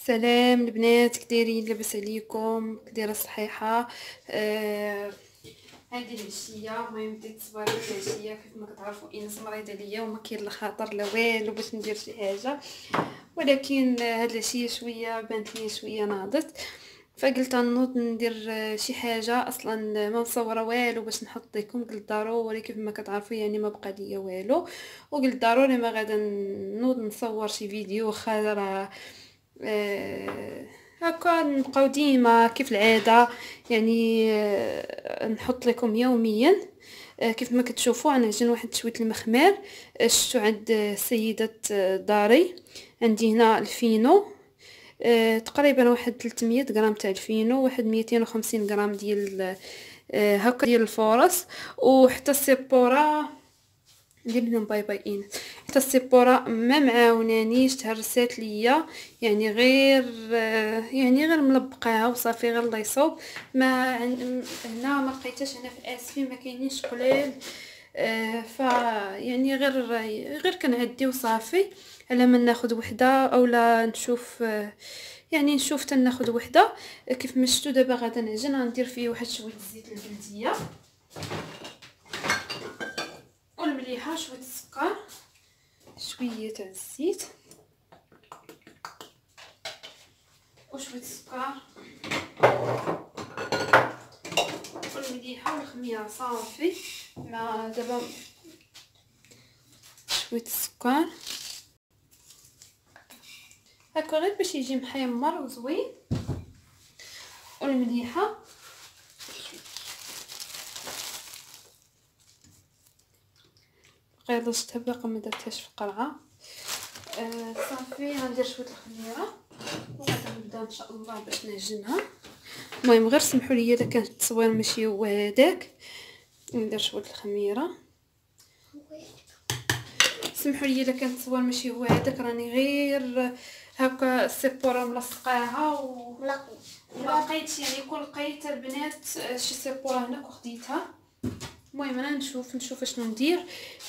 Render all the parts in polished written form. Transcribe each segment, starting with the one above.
سلام البنات، كدايرين؟ لاباس عليكم؟ كدايره صحيحه؟ هذه العشيه المهم بديت صباح العشيه كيف ما كتعرفوا انس مريضه عليا وما كاين لا خاطر لا والو باش ندير شي حاجه، ولكن هاد العشيه شويه بانت لي شويه ناضت، فقلت نوض ندير شي حاجه. اصلا ما مصوره والو باش نحط لكم، قلت ضروري كيف ما كتعرفوا يعني ما بقى ليا والو، وقلت ضروري ما غادا نوض نصور شي فيديو واخا راه هكا نبقاو ديما كيف العاده يعني. نحط لكم يوميا كيف ما كتشوفوا انا عجن واحد شويه المخمار شفتو عند سيده داري. عندي هنا الفينو تقريبا واحد 300 غرام تاع الفينو، واحد 250 غرام ديال هكا ديال الفورص، وحتى السيبورا ندير لهم باي باي اين. حتى السيبورا ما معاونانيش، تهرسات ليا يعني غير ملبقاها وصافي، غير الله يصوب. ما هنا ما لقيتهاش، هنا في الاسفين ما كاينينش قليل. ف يعني غير كنعدي وصافي، على ما ناخذ وحده اولا نشوف يعني نشوف تناخذ وحده. كيف ما شفتوا دابا غادا نعجن، غندير فيه واحد شويه الزيت البلديه والمليحه، شويه السكر، شويه تاع الزيت وشويه السكر والمليحه والخميره صافي. مع دابا شويه السكر هكا غير باش يجي محمر وزوين، والمليحه غير درتها باقا ما درتهاش في القرعه. صافي غندير شويه الخميره وغادي نبدا ان شاء الله باش نعجنها. المهم غير سمحوا لي اذا كانت التصوير ماشي هو هذاك، ندير شويه الخميره. سمحوا لي اذا كانت التصوير ماشي هو هذاك، راني غير هكا السيبوره ملصقاها وما لقيتش يعني كون لقيت البنات شي سيبوره هناك وخديتها. المهم انا نشوف شنو ندير.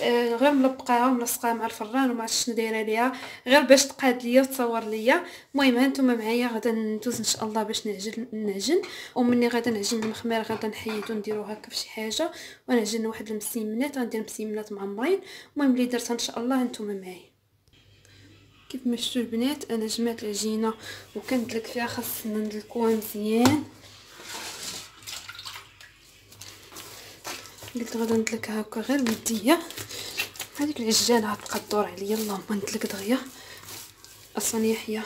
غير ملبقاها وملصقاها مع الفران وما عرفتش شنو دايره ليها، غير باش تقاد ليا وتصور ليا. المهم هانتوما معايا غادا ندوز ان شاء الله باش نعجن. ومني غادا نعجن المخمار غادا نحيدو نديرو هكا فشي حاجه، ونعجن واحد المسيمنات، غندير مسيمنات معمرين. المهم اللي درتها ان شاء الله هانتوما معايا. كيف ما شفتوا البنات انا جمعت العجينه وكندلك فيها، خاصنا ندلكوها مزيان. قلت غادا ندلكها هكا غير بيديا، هذيك العجانه غتبقى تدور عليا. اللهم ندلك دغيا، اصلا يحيى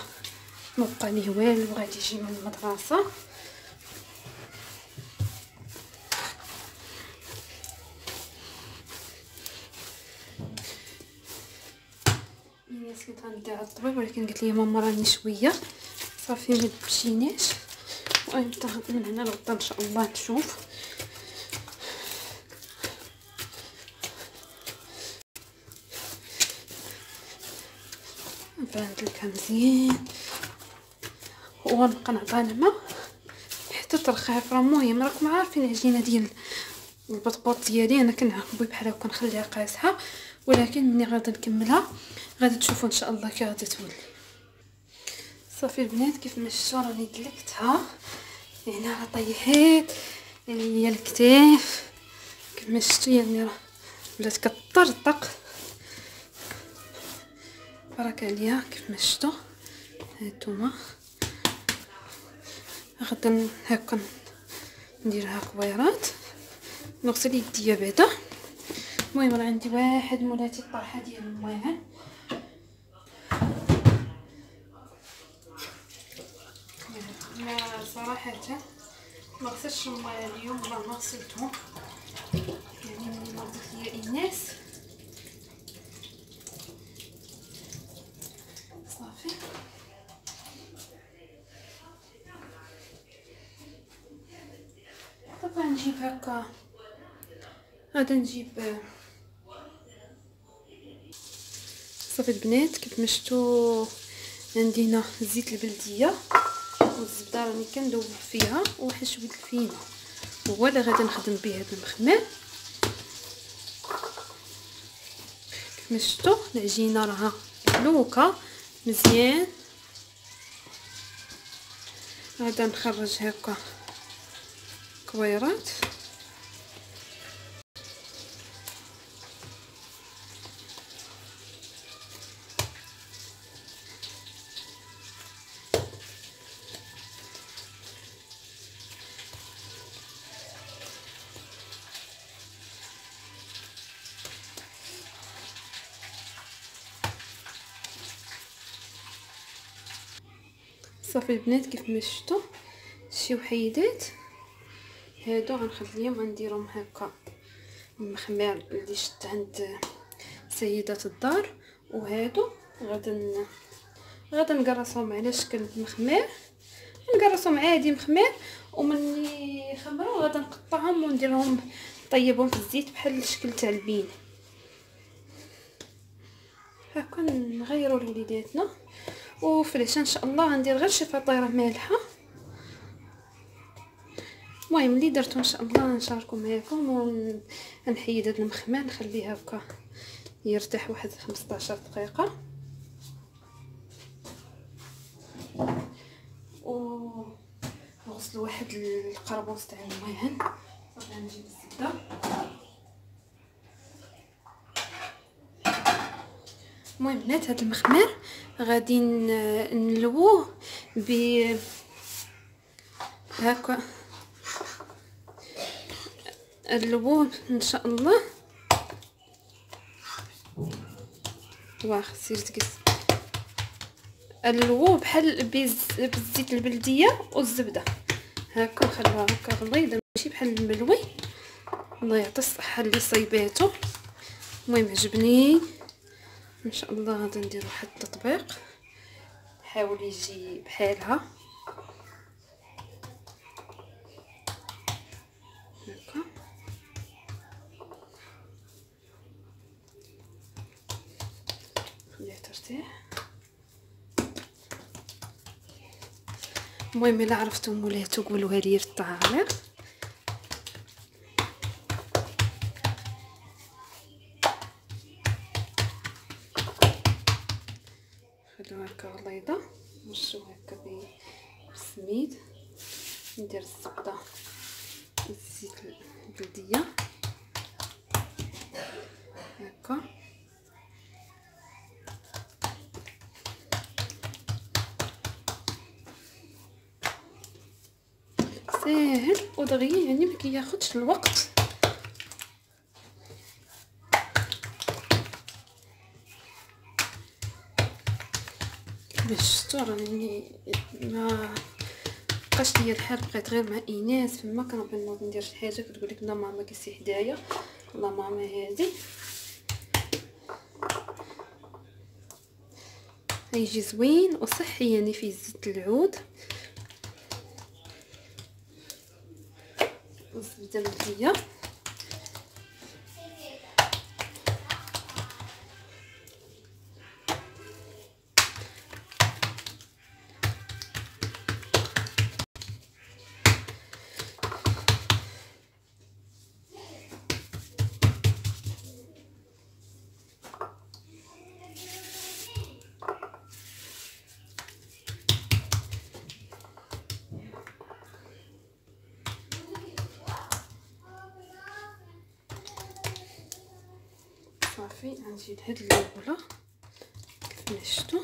ما بقى ليه والو غادي يجي من المدرسه. الناس كنت غندي على الطبيب، ولكن قالت لي ماما راني شويه صافي ما تمشيناش. المهم من هنا لغدا ان شاء الله نشوف. ندلكها مزيان ونبقى نعطيها الماء حتى ترخف. راه المهم راكم عارفين العجينه ديال البطبوط ديالي انا كنعبي بحال هكا نخليها قاصحه، ولكن ملي غادا نكملها غادي تشوفوا ان شاء الله كي غادي تولي. صافي البنات كيف ما شفتوا راني دلكتها، يعني راه طيحيت هي الكتاف كيف ما شفتوا، يعني راه ولات كطرطق. برك عليها كيف ما شفتوا. هانتوما غادا هكا نديرها كويرات، نغسل يديا بعدا. المهم راه عندي واحد مولاتي الطرحه ديال الماعن، ما صراحه ما غسلتش الماء اليوم، ما غسلتهم يعني من مرضت ليا ايناس. صافي طبعا نجيب هكا، غادا نجيب صافي البنات كيف ما شفتوا عندي هنا زيت البلديه والزبده راني كندوب فيها، وواحد شويه الفينو هو اللي غادي نخدم به هذا المخمار. كيف ما شفتوا العجينه راها ملوكه مزيان غادا نخرج هكا كويرات. صافي البنات كيف ما شفتوا شي وحيدات هادو غنخليهم غنديرهم هكا المخمار اللي شت عند سيدة الدار، وهادو غادا نقرصهم على شكل مخمار، نقرصهم عادي مخمار، ومني يخمروا غادا نقطعهم ونديرهم نطيبهم في الزيت بحال الشكل تاع البين هكا نغيروا لوليداتنا. وفي العشاء ان شاء الله غندير غير شي فطيره مالحه. المهم اللي درتو ان شاء الله نشاركو معكم، ونحيد هذا المخمار نخليه هكا يرتاح واحد 15 دقيقه. ونغسل واحد القرموس تاع الماعن. صافي نجيب الزبده المهم بنات هذا المخمار غادي نلووه هكا نلووه ان شاء الله. واخا سير تقص نلووه بحال بالزيت البلديه والزبده هكا نخلوها هكا غليظه ماشي بحال الملوي. الله يعطي الصحه اللي صايباتو. المهم عجبني ان شاء الله. غادي ندير واحد التطبيق حاول يجي بحالها هكا. خليها ترتاح. المهم الا عرفتم مولاتو قولوها لي في التعاليق. خلوها هكا غليظه نرشوها هكا بالسميد. ندير الزبده الزيت البلديه هكا. ساهل ودغيا يعني ما كياخذش الوقت. باش شفتوا راني ما بقاش ليا الحال، بقيت غير مع ايناس فما كنبغي نوض ندير شي حاجه كتقول لك لا ماما كيسي حدايا. لا ماما هادي يجي زوين وصحي يعني فيه زيت العود والزبده البلديه. صافي غنجيب هاد اللوبله كيف ما شفتوا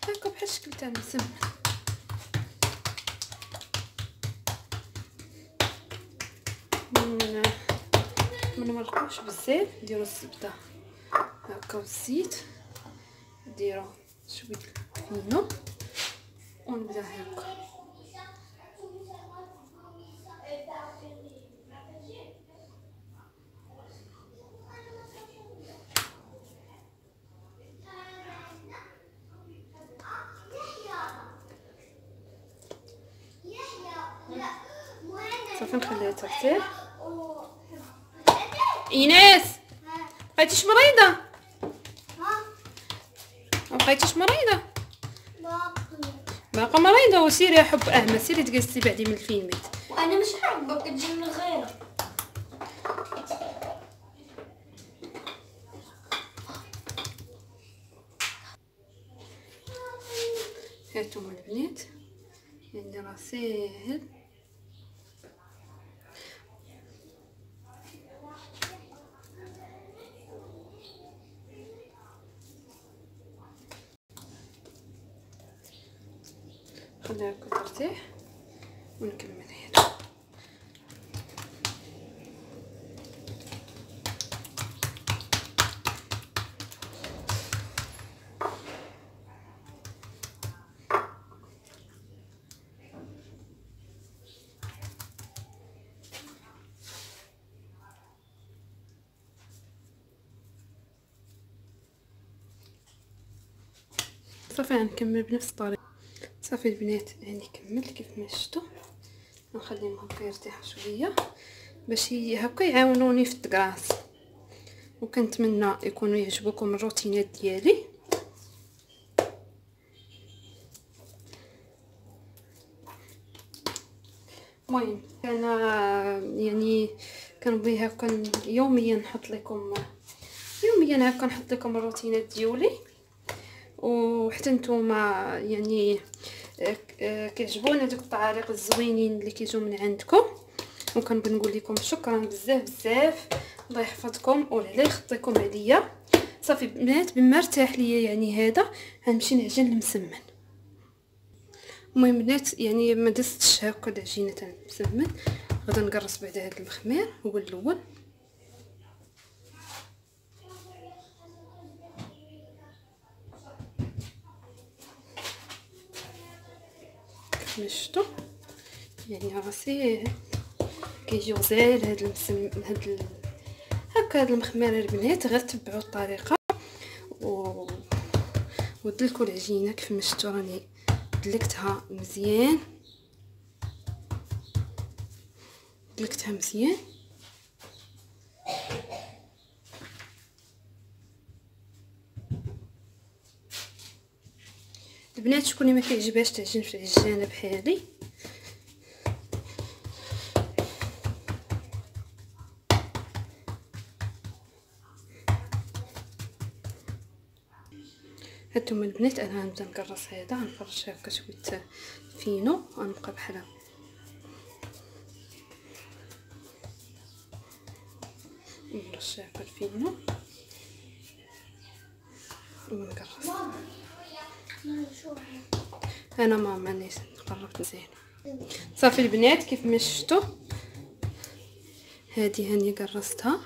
هكا بحال الشكل تاع المسمن. ما نمرقوش بزاف. نديرو الزبده هكا والزيت نديرو شويه فينو ونبدا هكا. صافي نخليها ترتاح. ايناس بقيتيش مريضه؟ ما بقيتيش مريضه؟ باقا مريضه. وسيري يا حب احمد سيري تجلسي بعدي من الفيلمات. وانا مش حابه كتجي من غيرك. هانتوما البنات يعني راه ساهل. خليها هكا ترتاح ونكمل هذا. صافي غنكمل بنفس الطريقه. صافي البنات يعني كملت كيف ما شفتوا. نخليهم هكا يرتاحوا شويه باش هكا يعاونوني في التكراس، وكنتمنى يكونوا يعجبوكم الروتينات ديالي. المهم انا يعني كنبغي هكا يوميا نحط لكم الروتينات ديالي، وحتى نتوما يعني كيعجبونا دوك التعاليق الزوينين اللي كيجيو من عندكم. وكنبغي نقول لكم شكرا بزاف بزاف، الله يحفظكم والله يخطيكم عليا. صافي بنات بما ارتاح ليا يعني هذا غنمشي نعجن المسمن. المهم بنات يعني ما دزتش هكا العجينه تاع المسمن، غادي نقرص بعدا هذا المخمار هو الاول. كيف ما شفتوا يعني راسي كيجي غزال هاد هكا هاد المخمار البنات. غير تبعوا الطريقه ودلكوا العجينه كيف ما شفتوا راني دلكتها مزيان. البنات شكون ما كيعجبهاش تعجن في العجانه بحالي هانتوما البنات. انا غنبدا نكرس هذا، غنفرش هكا شويه فينو، غنبقى بحال نرش هكا الفينو ونكرس. انا ماما نيس قربت مزيان. صافي البنات كيف ما شفتوا هذه هاني كرستها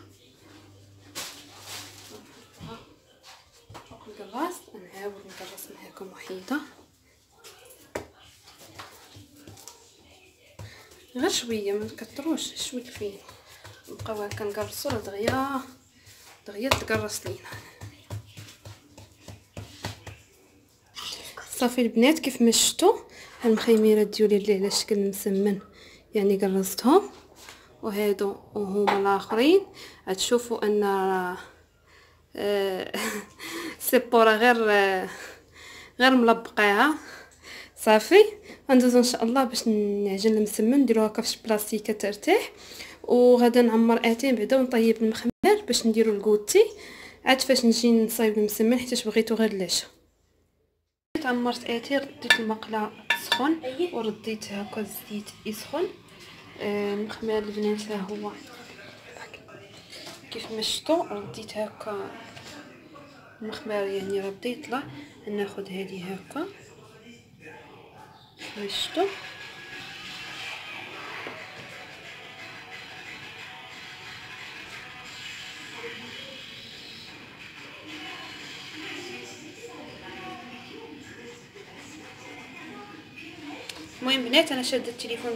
فوق الكراس. نعاود نكرس معكم وحيده غير شويه، ما نكثروش، شويه الفينو نبقاو هكا نكرسو دغيا تكرس لينا. صافي البنات كيف ما شفتوا المخيميرات ديالي اللي على شكل مسمن يعني كرستهم، وهادو وهما الاخرين غتشوفوا ان سيبورا غير ملبقاها. صافي غندوزو ان شاء الله باش نعجن المسمن، نديرو هكا في بلاستيكه ترتاح، وغادا نعمر اتين بعدا ونطيب المخمر باش نديرو الكوتي عاد فاش نجي نصايب المسمن حيت بغيتو غير العشاء. عمرت اتي، رديت المقله تسخن ورديت هكا الزيت يسخن. المخمر البنات ها هو كيف ما شفتوا رديت هكا المخمر يعني راه بدا يطلع. ناخذ هذه هكا كيف ما شفتوا. المهم بنات انا شاده التليفون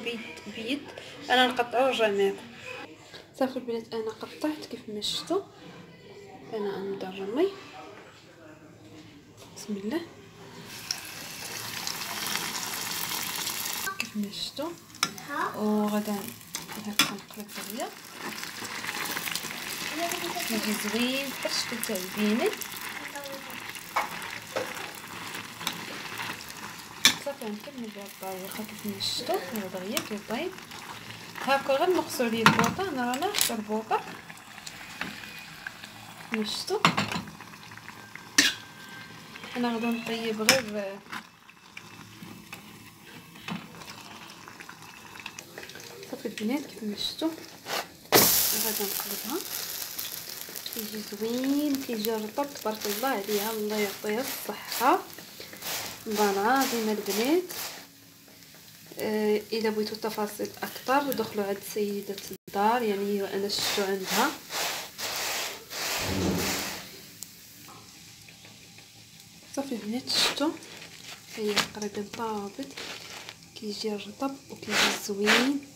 بيد انا نقطعو ونرجع معكم. صافي البنات انا قطعت كيف ما شفتوا. انا غنبدا نرمي بسم الله كيف ما شفتوا، وغدا هكا نقلب دغيا يجي زوين بحال الشكل تاع البيني. صافي نكمل بهاد الطريقه كيف ما شفتوا. هذا دغيا كيطيب هكا غير نقصو عليه البوطه. انا راه ناقصه البوطه كيف ما شفتوا. انا غادي نطيب غير صافي البنات كيف ما شفتوا غادي نقلبها. كيجي زوين كيجي رطب تبارك الله عليها، الله يعطيها الصحه. فوالا زينه البنات. الا بغيتوا تفاصيل اكثر دخلوا عند سيده الدار، يعني انا شفتو عندها. صافي البنات شفتوا هي تقريبا طابت، كيجي رطب وكيجي زوين.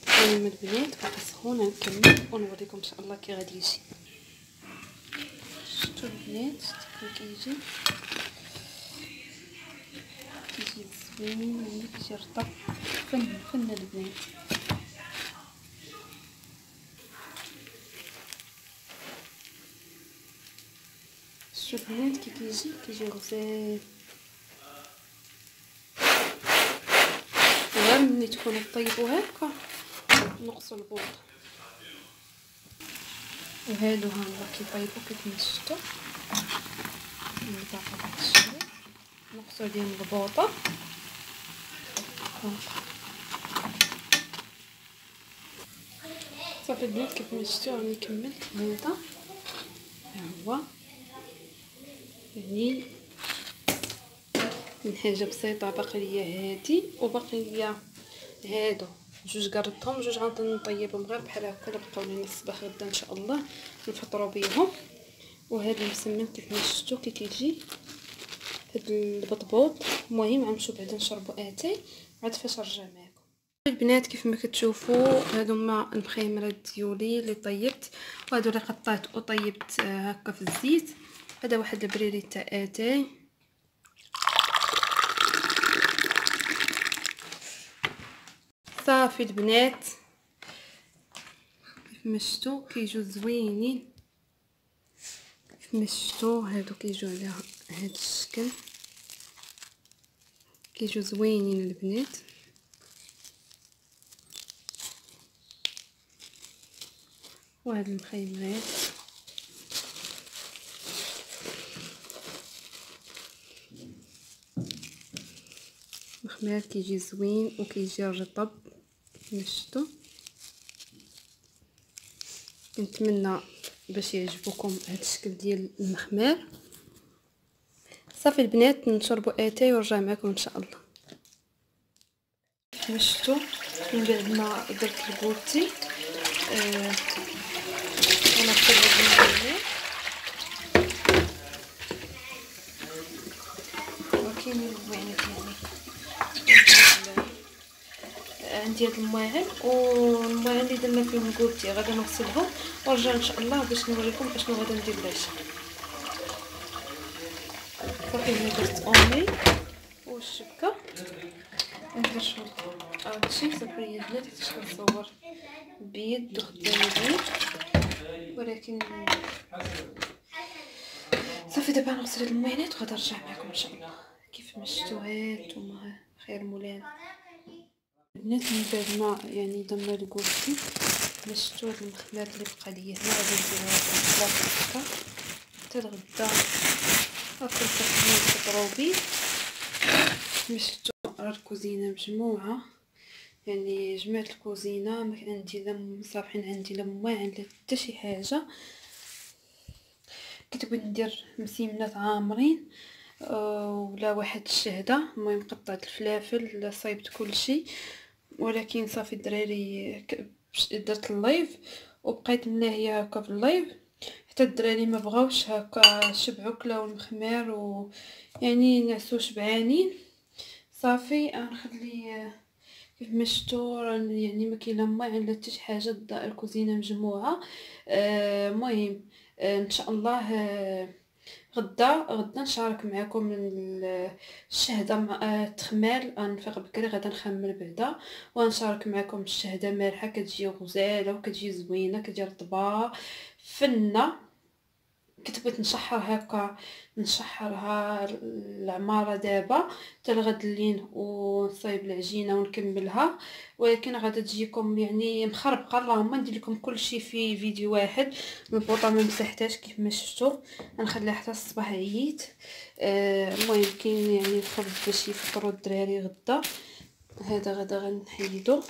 المهم البنات باقي سخونه نكمل ونوريكم ان شاء الله كي غادي يجي. شفتوا البنات كيف كيجي زوين، يعني كيجي رطب فن البنات. شوفوا البنات كي كيجي غزال. غير ملي تكونوا طيبوا هكا نقصوا البوط. وهادو ها هو كيطيبوا كيف ما شفتوا. باقي واحد الشويه نقصوا عليهم البوطه. صافي البنات كيف ما شفتوا راني كملت هذا. ها هو يعني من حاجه بسيطه باقي ليا هادي وباقي ليا هادو جوج قردتهم، جوج غادي نطيبهم غير بحال هكا بقاو لينا الصباح غدا ان شاء الله نفطروا بيهم. وهذا المسمن كيف ما شفتوا كي كيجي هاد البطبوط. المهم غنمشيو بعدا نشربوا اتاي عاد فاش نرجع معكم. البنات كيف ما كتشوفوا هادو هما المخيمرات ديالي اللي طيبت، وهادو اللي قطعت وطيبت هكا في الزيت. هذا واحد البريري تاع اتاي. صافي البنات كيف ما شفتوا كيجيو زوينين. كيف ما شفتوا هادو كيجيو على هاد الشكل، كيجيو زوينين البنات. وهاد المخيمات مخمار كيجي زوين وكيجي رطب كيف ما شفتوا. كنتمنى باش يعجبكم هاد الشكل ديال المخمار. صافي البنات نشربوا اتاي ونرجع معكم ان شاء الله. كيف ما شفتوا من بعد ما درت البوتي انا وكاين المعين عندي هاد الماعن والماعن اللي درنا فيهم الكوتي غادي نغسلهم ونرجع ان شاء الله باش نوريكم اشنو غادي ندير العشاء. صافي هنا درت اومي والشبكه ندير شويه هادشي. صافي يا بنات حيت كنصور بيد وخدامه بيد، ولكن صافي دابا نغسل هاد الماعينات وغادي نرجع معكم ان شاء الله. كيف ما شفتوا هانتوما خير مولانا البنات. من بعد ما يعني درنا الكوتي ما شفتوا هاد المخمار اللي بقى ليا هنا غادي نديرها في البلاصه هكا حتى الغدا هكا نسخنو نفطرو بيه. ما شفتوا راه الكوزينه مجموعه، يعني جمعت الكوزينه ما كان عندي لا صافحين عندي لا مواعن لا حتى شي حاجه. كنت بغيت ندير مسيمنات عامرين ولا واحد الشهده. المهم قطعت الفلافل صايبت كلشي، ولكن صافي الدراري درت اللايف وبقيت مناهيه هكا في اللايف حتى الدراري ما بغاوش هكا، شبعوا كلاو المخمار ويعني نعسوا شبعانين. صافي نخلي كيف ما شفتوا يعني ما كاين لا ماعن لا حتى شي حاجه، الكوزينه مجموعه. المهم ان شاء الله غدا نشارك معكم الشهده مع التخمال. نفيق بكري غدا نخمل بعدا ونشارك معكم الشهده مالحه كتجي غزاله وكتجي زوينه كتجي رطبه فنه. كنت بغيت نشحر هكا نشحرها العماره دابا حتى لغد الليل ونصايب العجينه ونكملها، ولكن غادا تجيكم يعني مخربقه. اللهم ندير لكم كل شيء في فيديو واحد. الفوطه ما مسحتهاش كيف ما شفتوا نخليها حتى الصباح عييت. المهم كاين يعني الخبز باش يفطروا الدراري غدا. هذا غدا غنحيدو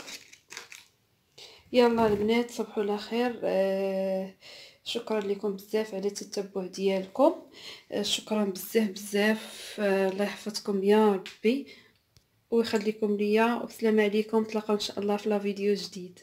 يلا البنات صبحوا على خير. شكرا لكم بزاف على التتبع ديالكم. شكرا بزاف بزاف. الله يحفظكم يا ربي ويخليكم ليا، والسلام عليكم. تلاقاو ان شاء الله في لا فيديو جديد.